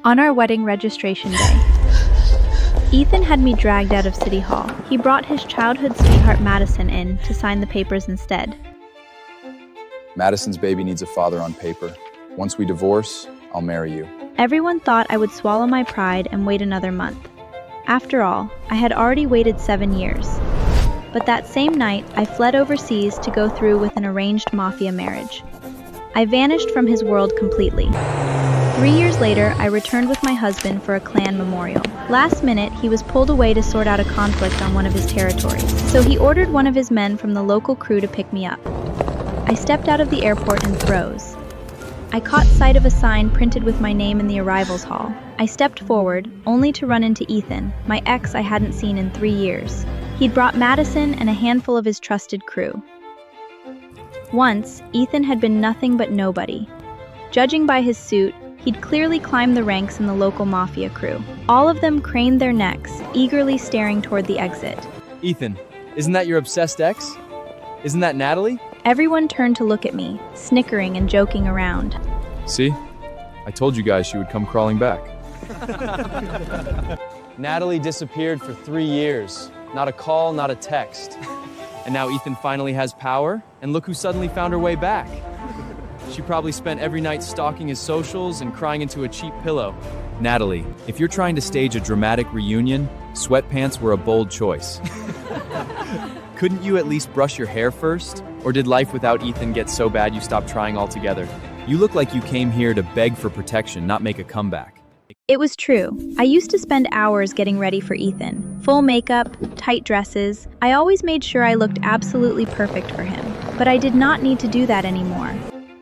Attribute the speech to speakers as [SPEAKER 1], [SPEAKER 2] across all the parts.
[SPEAKER 1] On our wedding registration day, Ethan had me dragged out of City Hall. He brought his childhood sweetheart Madison in to sign the papers instead.
[SPEAKER 2] Madison's baby needs a father on paper. Once we divorce, I'll marry you.
[SPEAKER 1] Everyone thought I would swallow my pride and wait another month. After all, I had already waited 7 years. But that same night, I fled overseas to go through with an arranged mafia marriage. I vanished from his world completely. 3 years later, I returned with my husband for a clan memorial. Last minute, he was pulled away to sort out a conflict on one of his territories. So he ordered one of his men from the local crew to pick me up. I stepped out of the airport in throes. I caught sight of a sign printed with my name in the arrivals hall. I stepped forward, only to run into Ethan, my ex I hadn't seen in 3 years. He'd brought Madison and a handful of his trusted crew. Once, Ethan had been nothing but nobody. Judging by his suit, he'd clearly climbed the ranks in the local mafia crew. All of them craned their necks, eagerly staring toward the exit.
[SPEAKER 3] Ethan, isn't that your obsessed ex? Isn't that Natalie?
[SPEAKER 1] Everyone turned to look at me, snickering and joking around.
[SPEAKER 2] See? I told you guys she would come crawling back.
[SPEAKER 3] Natalie disappeared for 3 years. Not a call, not a text. And now Ethan finally has power, and look who suddenly found her way back. She probably spent every night stalking his socials and crying into a cheap pillow.
[SPEAKER 2] Natalie, if you're trying to stage a dramatic reunion, sweatpants were a bold choice.
[SPEAKER 3] Couldn't you at least brush your hair first? Or did life without Ethan get so bad you stopped trying altogether?
[SPEAKER 2] You look like you came here to beg for protection, not make a comeback.
[SPEAKER 1] It was true. I used to spend hours getting ready for Ethan. Full makeup, tight dresses. I always made sure I looked absolutely perfect for him. But I did not need to do that anymore.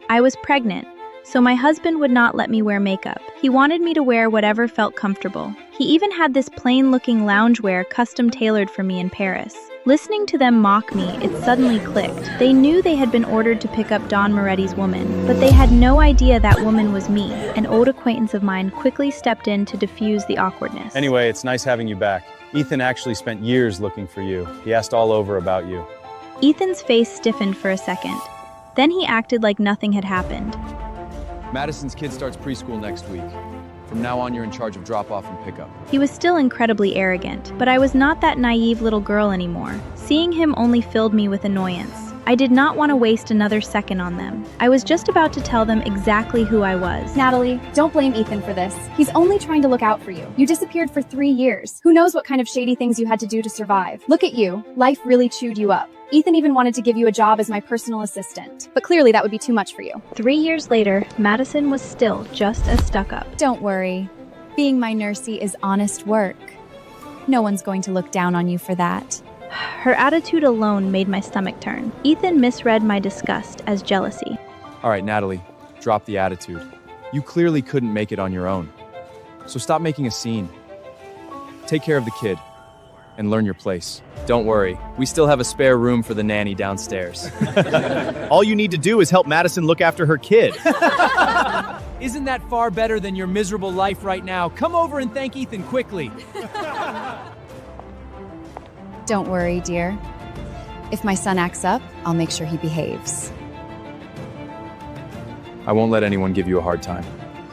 [SPEAKER 1] I was pregnant, so my husband would not let me wear makeup. He wanted me to wear whatever felt comfortable. He even had this plain-looking loungewear custom-tailored for me in Paris. Listening to them mock me, it suddenly clicked. They knew they had been ordered to pick up Don Moretti's woman, but they had no idea that woman was me. An old acquaintance of mine quickly stepped in to diffuse the awkwardness.
[SPEAKER 4] Anyway, it's nice having you back. Ethan actually spent years looking for you. He asked all over about you.
[SPEAKER 1] Ethan's face stiffened for a second. Then he acted like nothing had happened.
[SPEAKER 2] Madison's kid starts preschool next week. From now on, you're in charge of drop-off and pickup.
[SPEAKER 1] He was still incredibly arrogant, but I was not that naive little girl anymore. Seeing him only filled me with annoyance. I did not want to waste another second on them. I was just about to tell them exactly who I was.
[SPEAKER 5] Natalie, don't blame Ethan for this. He's only trying to look out for you. You disappeared for 3 years. Who knows what kind of shady things you had to do to survive? Look at you. Life really chewed you up. Ethan even wanted to give you a job as my personal assistant, but clearly that would be too much for you.
[SPEAKER 1] 3 years later, Madison was still just as stuck up.
[SPEAKER 5] Don't worry. Being my nursey is honest work. No one's going to look down on you for that.
[SPEAKER 1] Her attitude alone made my stomach turn. Ethan misread my disgust as jealousy.
[SPEAKER 2] All right, Natalie, drop the attitude. You clearly couldn't make it on your own. So stop making a scene. Take care of the kid and learn your place.
[SPEAKER 3] Don't worry, we still have a spare room for the nanny downstairs.
[SPEAKER 6] All you need to do is help Madison look after her kid.
[SPEAKER 3] Isn't that far better than your miserable life right now? Come over and thank Ethan quickly.
[SPEAKER 5] Don't worry, dear. If my son acts up, I'll make sure he behaves.
[SPEAKER 2] I won't let anyone give you a hard time.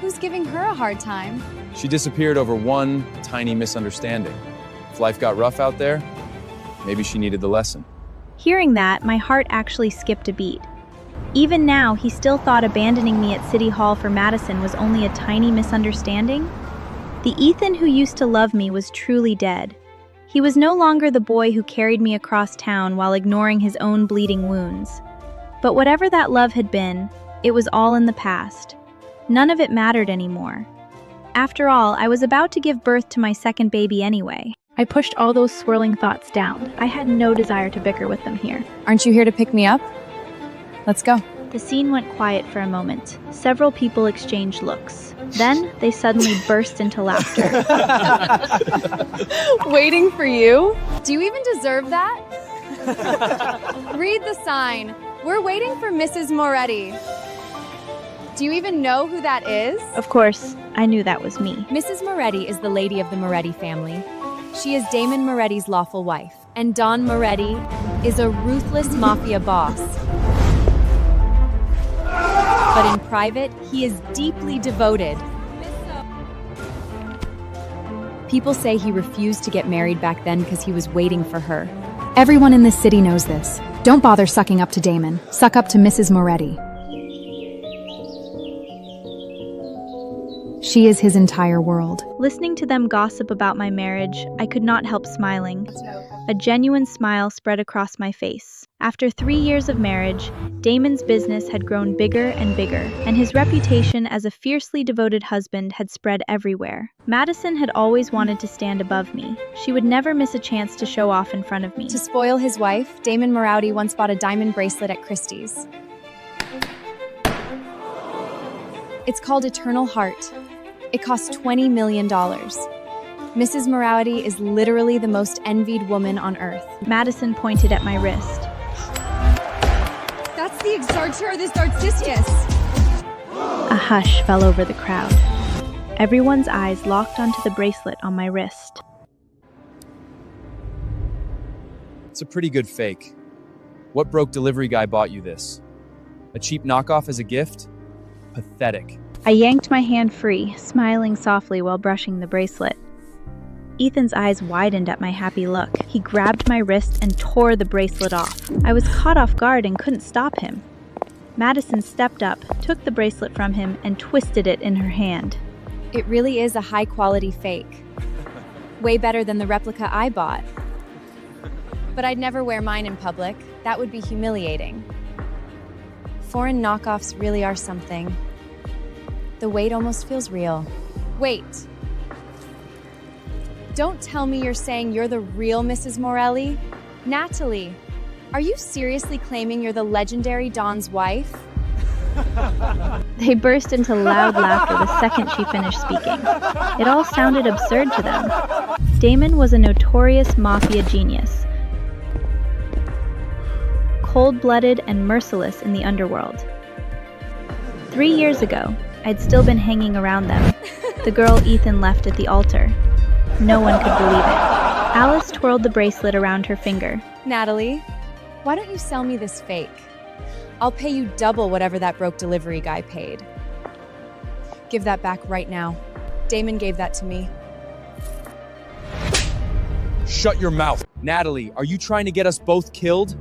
[SPEAKER 5] Who's giving her a hard time?
[SPEAKER 2] She disappeared over one tiny misunderstanding. If life got rough out there, maybe she needed the lesson.
[SPEAKER 1] Hearing that, my heart actually skipped a beat. Even now, he still thought abandoning me at City Hall for Madison was only a tiny misunderstanding? The Ethan who used to love me was truly dead. He was no longer the boy who carried me across town while ignoring his own bleeding wounds. But whatever that love had been, it was all in the past. None of it mattered anymore. After all, I was about to give birth to my second baby anyway. I pushed all those swirling thoughts down. I had no desire to bicker with them here.
[SPEAKER 5] Aren't you here to pick me up? Let's go.
[SPEAKER 1] The scene went quiet for a moment. Several people exchanged looks. Then, they suddenly burst into laughter.
[SPEAKER 5] Waiting for you? Do you even deserve that? Read the sign. We're waiting for Mrs. Moretti. Do you even know who that is?
[SPEAKER 1] Of course, I knew that was me.
[SPEAKER 7] Mrs. Moretti is the lady of the Moretti family. She is Damon Moretti's lawful wife. And Don Moretti is a ruthless mafia boss. But in private, he is deeply devoted. People say he refused to get married back then because he was waiting for her.
[SPEAKER 5] Everyone in this city knows this. Don't bother sucking up to Damon. Suck up to Mrs. Moretti. She is his entire world.
[SPEAKER 1] Listening to them gossip about my marriage, I could not help smiling. A genuine smile spread across my face. After 3 years of marriage, Damon's business had grown bigger and bigger, and his reputation as a fiercely devoted husband had spread everywhere. Madison had always wanted to stand above me. She would never miss a chance to show off in front of me.
[SPEAKER 5] To spoil his wife, Damon Moretti once bought a diamond bracelet at Christie's. It's called Eternal Heart. It cost $20 million. Mrs. Moretti is literally the most envied woman on earth.
[SPEAKER 1] Madison pointed at my wrist.
[SPEAKER 5] That's the exarcher of this artisticus.
[SPEAKER 1] A hush fell over the crowd. Everyone's eyes locked onto the bracelet on my wrist.
[SPEAKER 2] It's a pretty good fake. What broke delivery guy bought you this? A cheap knockoff as a gift? Pathetic.
[SPEAKER 1] I yanked my hand free, smiling softly while brushing the bracelet. Ethan's eyes widened at my happy look. He grabbed my wrist and tore the bracelet off. I was caught off guard and couldn't stop him. Madison stepped up, took the bracelet from him, and twisted it in her hand.
[SPEAKER 7] It really is a high-quality fake. Way better than the replica I bought. But I'd never wear mine in public. That would be humiliating. Foreign knockoffs really are something. The weight almost feels real. Wait. Don't tell me you're saying you're the real Mrs. Moretti? Natalie, are you seriously claiming you're the legendary Don's wife?
[SPEAKER 1] They burst into loud laughter the second she finished speaking. It all sounded absurd to them. Damon was a notorious mafia genius, cold-blooded and merciless in the underworld. 3 years ago, I'd still been hanging around them, the girl Ethan left at the altar. No one could believe it. Alice twirled the bracelet around her finger.
[SPEAKER 7] Natalie, why don't you sell me this fake? I'll pay you double whatever that broke delivery guy paid. Give that back right now. Damon gave that to me.
[SPEAKER 2] Shut your mouth. Natalie, are you trying to get us both killed?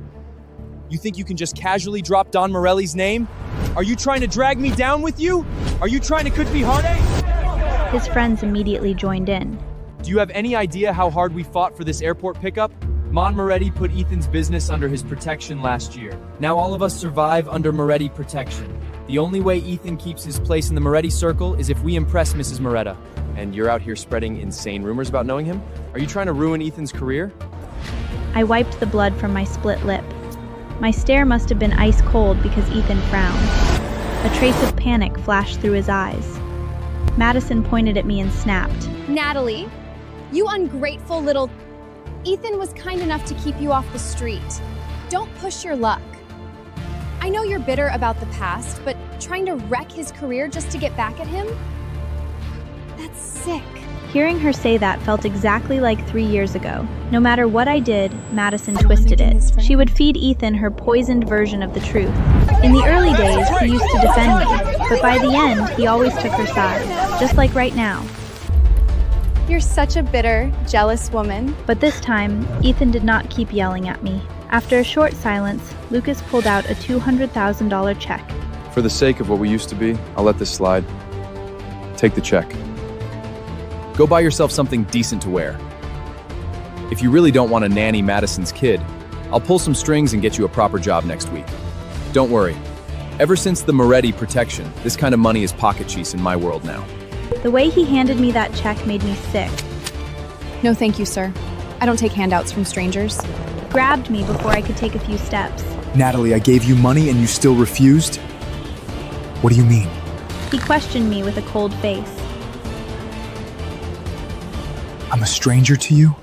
[SPEAKER 2] You think you can just casually drop Don Morelli's name? Are you trying to drag me down with you? Are you trying to could be heartache?
[SPEAKER 1] His friends immediately joined in.
[SPEAKER 2] Do you have any idea how hard we fought for this airport pickup? Don Moretti put Ethan's business under his protection last year. Now all of us survive under Moretti protection. The only way Ethan keeps his place in the Moretti circle is if we impress Mrs. Moretti. And you're out here spreading insane rumors about knowing him? Are you trying to ruin Ethan's career?
[SPEAKER 1] I wiped the blood from my split lip. My stare must have been ice cold because Ethan frowned. A trace of panic flashed through his eyes. Madison pointed at me and snapped.
[SPEAKER 5] Natalie, you ungrateful little... Ethan was kind enough to keep you off the street. Don't push your luck. I know you're bitter about the past, but trying to wreck his career just to get back at him? That's sick.
[SPEAKER 1] Hearing her say that felt exactly like 3 years ago. No matter what I did, Madison twisted it. She would feed Ethan her poisoned version of the truth. In the early days, he used to defend me, but by the end, he always took her side, just like right now.
[SPEAKER 5] You're such a bitter, jealous woman.
[SPEAKER 1] But this time, Ethan did not keep yelling at me. After a short silence, Lucas pulled out a $200,000 check.
[SPEAKER 2] For the sake of what we used to be, I'll let this slide. Take the check. Go buy yourself something decent to wear. If you really don't want to nanny Madison's kid, I'll pull some strings and get you a proper job next week. Don't worry. Ever since the Moretti protection, this kind of money is pocket cheese in my world now.
[SPEAKER 1] The way he handed me that check made me sick.
[SPEAKER 5] No thank you, sir. I don't take handouts from strangers.
[SPEAKER 1] He grabbed me before I could take a few steps.
[SPEAKER 6] Natalie, I gave you money and you still refused? What do you mean?
[SPEAKER 1] He questioned me with a cold face.
[SPEAKER 6] I'm a stranger to you?